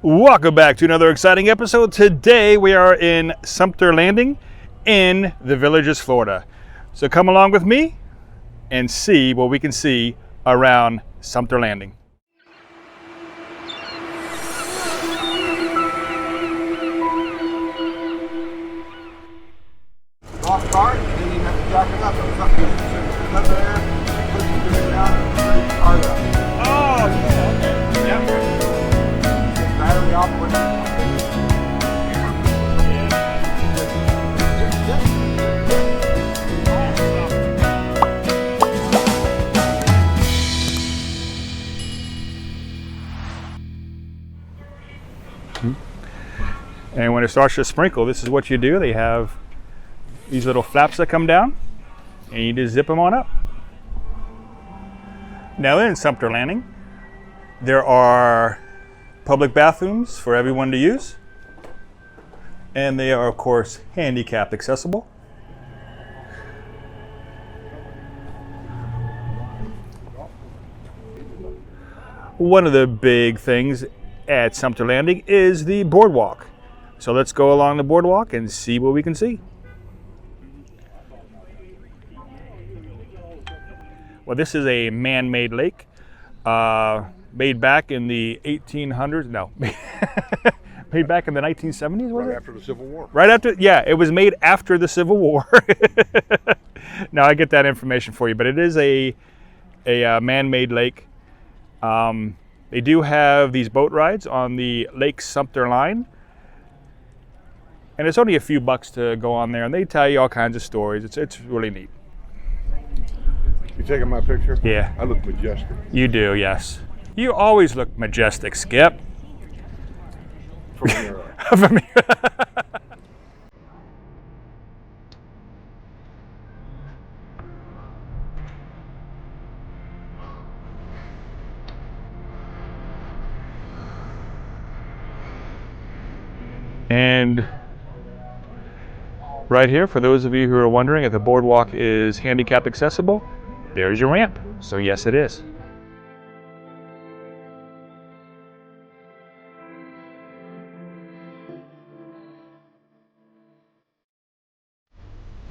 Welcome back to another exciting episode. Today we are in Sumter Landing in the Villages, Florida. So come along with me and see what we can see around Sumter Landing. Off cart, and then you have to jack it up. It's up there, push the gear down, turn the cart up. Oh, yeah, okay. Yep. Battery operated. And when it starts to sprinkle, this is what you do. They have these little flaps that come down, and you just zip them on up. Now in Sumter Landing, there are public bathrooms for everyone to use, and they are, of course, handicap accessible. One of the big things at Sumter Landing is the Boardwalk. So let's go along the Boardwalk and see what we can see. Well, this is a man-made lake, made back in the 1800s. No, made back in the 1970s, was it? Right after the Civil War. Right after, yeah, it was made after the Civil War. Now I get that information for you, but it is a man-made lake. They do have these boat rides on the Lake Sumter line, and it's only a few bucks to go on there, and they tell you all kinds of stories. It's really neat. You taking my picture? Yeah. I look majestic. You do, yes. You always look majestic, Skip. From here. From here. And right here, for those of you who are wondering if the Boardwalk is handicap accessible, there's your ramp. So yes, it is.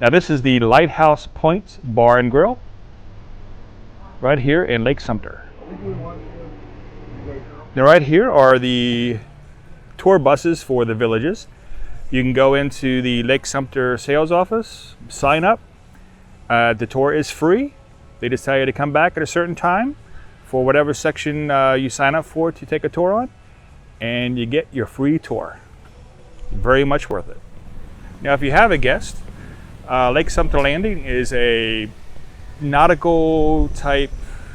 Now this is the Lighthouse Point Bar and Grill right here in Lake Sumter. Now right here are the tour buses for the villages. You can go into the Lake Sumter sales office, sign up. The tour is free. They just tell you to come back at a certain time for whatever section you sign up for to take a tour on, and you get your free tour. Very much worth it. Now, if you have a guest, Lake Sumter Landing is a nautical type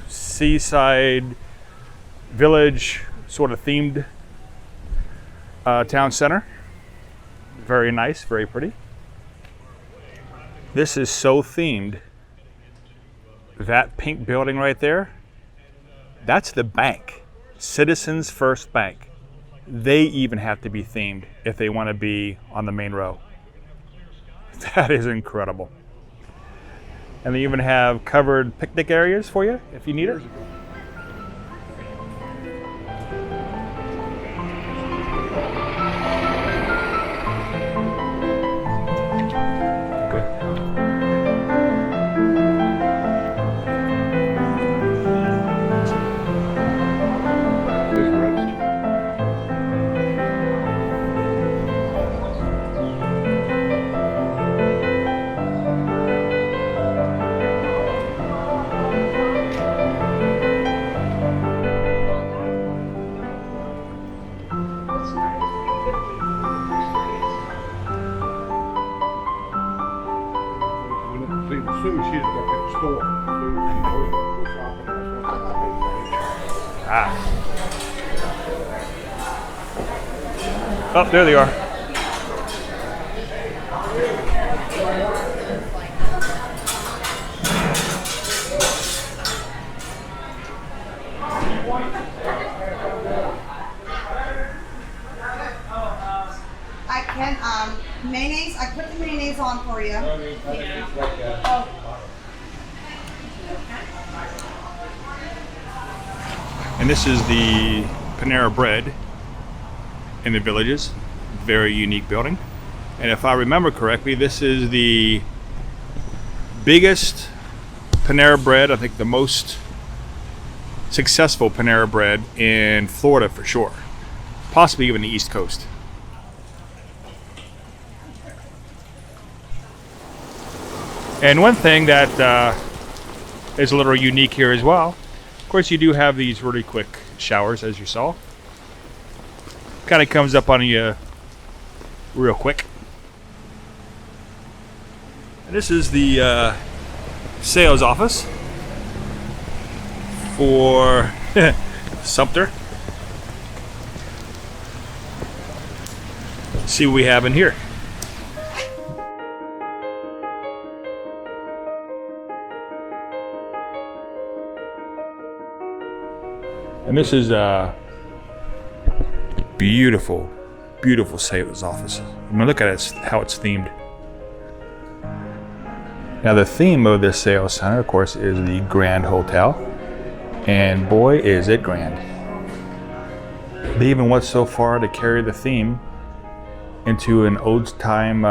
seaside village sort of themed town center. Very nice, very pretty. This is so themed. That pink building right there, that's the bank, Citizens First Bank. They even have to be themed if they want to be on the main row. That is incredible. And they even have covered picnic areas for you if you need it. Oh, there they are. I can, mayonnaise, I put the mayonnaise on for you. Oh. And this is the Panera Bread. in the Villages. Very unique building. And if I remember correctly, this is the biggest Panera Bread, I think the most successful Panera Bread in Florida for sure. Possibly even the East Coast. And one thing that is a little unique here as well, of course you do have these really quick showers, as you saw. Kind of comes up on you real quick. And this is the sales office for Sumter. Let's see what we have in here. And this is a beautiful, beautiful sales office. I mean, look at it, how it's themed. Now the theme of this sales center, of course, is the Grand Hotel. And boy, is it grand. They even went so far to carry the theme into an old-time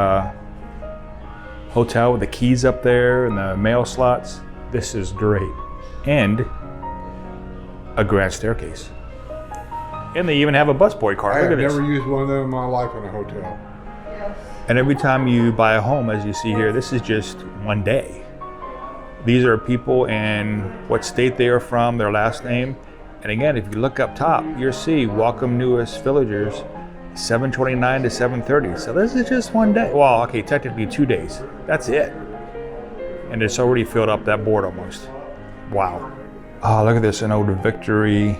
hotel with the keys up there and the mail slots. This is great. And a grand staircase. And they even have a busboy car. I Look have at this. never used one of them in my life in a hotel. And every time you buy a home, as you see here, this is just one day. These are people and what state they are from, their last name. And again, if you look up top, you'll see welcome newest villagers, 7:29 to 7:30. So this is just one day. Well, okay, technically 2 days. That's it. And it's already filled up that board almost. Wow. Oh, look at this, an old Victory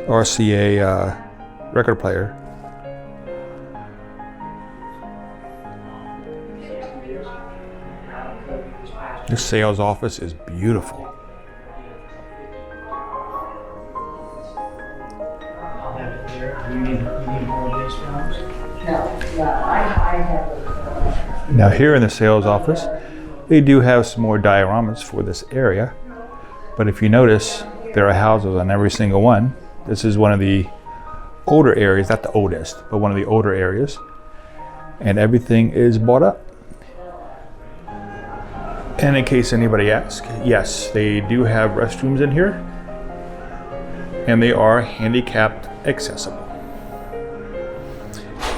RCA record player. This sales office is beautiful. Now here in the sales office, they do have some more dioramas for this area. But if you notice, there are houses on every single one. This is one of the older areas, not the oldest, but one of the older areas. And everything is bought up. And in case anybody asks, yes, they do have restrooms in here. And they are handicapped accessible.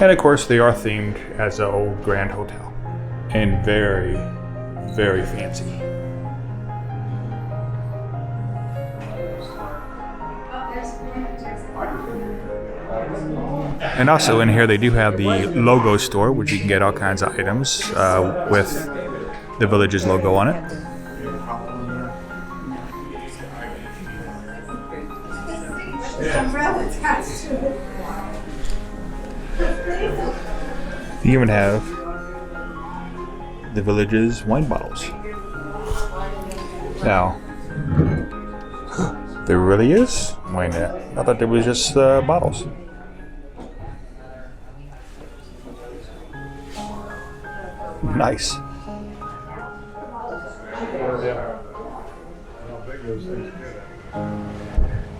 And of course, they are themed as an old Grand Hotel. And very, very fancy. And also in here they do have the logo store, which you can get all kinds of items with the Villages logo on it. You even have the Villages wine bottles. Now, there really is wine there. I thought there was just bottles. Nice.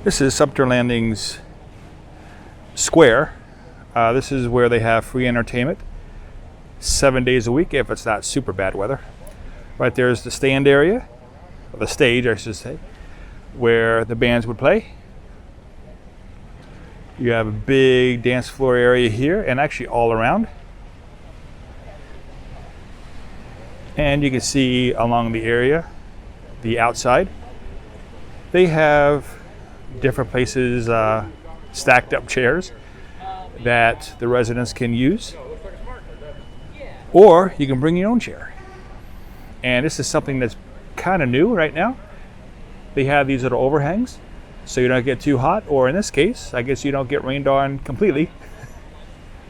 This is Sumter Landing's square. This is where they have free entertainment 7 days a week if it's not super bad weather. Right there's the stand area, or the stage I should say, where the bands would play. You have a big dance floor area here and actually all around. And you can see along the area, the outside, they have different places, stacked up chairs that the residents can use. Or you can bring your own chair. And this is something that's kind of new right now. They have these little overhangs so you don't get too hot, or in this case, I guess you don't get rained on completely.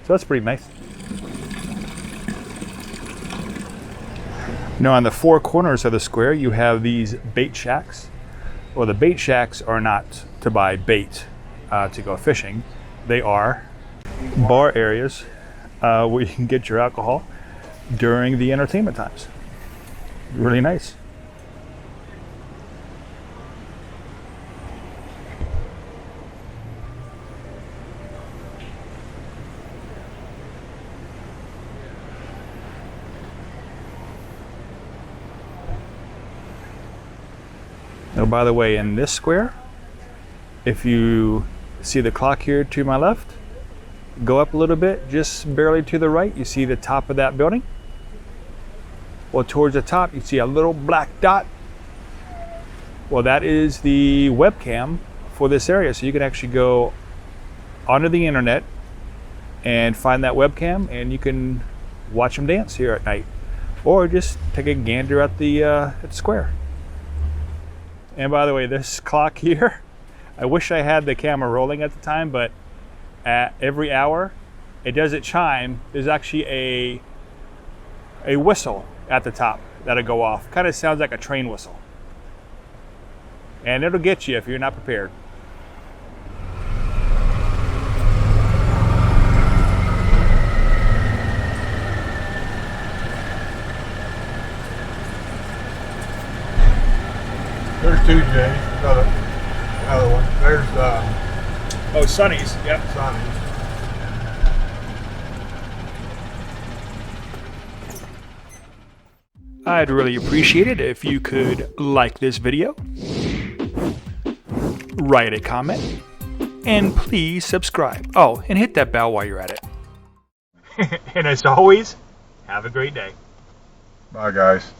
So that's pretty nice. Now on the four corners of the square, you have these bait shacks. Well, the bait shacks are not to buy bait to go fishing. They are bar areas where you can get your alcohol during the entertainment times. Really nice. Now, by the way, in this square, if you see the clock here to my left, go up a little bit, just barely to the right, you see the top of that building. Well, towards the top, you see a little black dot. Well, that is the webcam for this area. So you can actually go onto the internet and find that webcam, and you can watch them dance here at night, or just take a gander at the square. And by the way, this clock here, I wish I had the camera rolling at the time, but at every hour it doesn't chime. There's actually a whistle at the top that'll go off. Kind of sounds like a train whistle, and it'll get you if you're not prepared. There's two J's. Another one. There's Oh, Sonny's. Yep. Sonny's. I'd really appreciate it if you could like this video, write a comment, and please subscribe. Oh, and hit that bell while you're at it. And as always, have a great day. Bye, guys.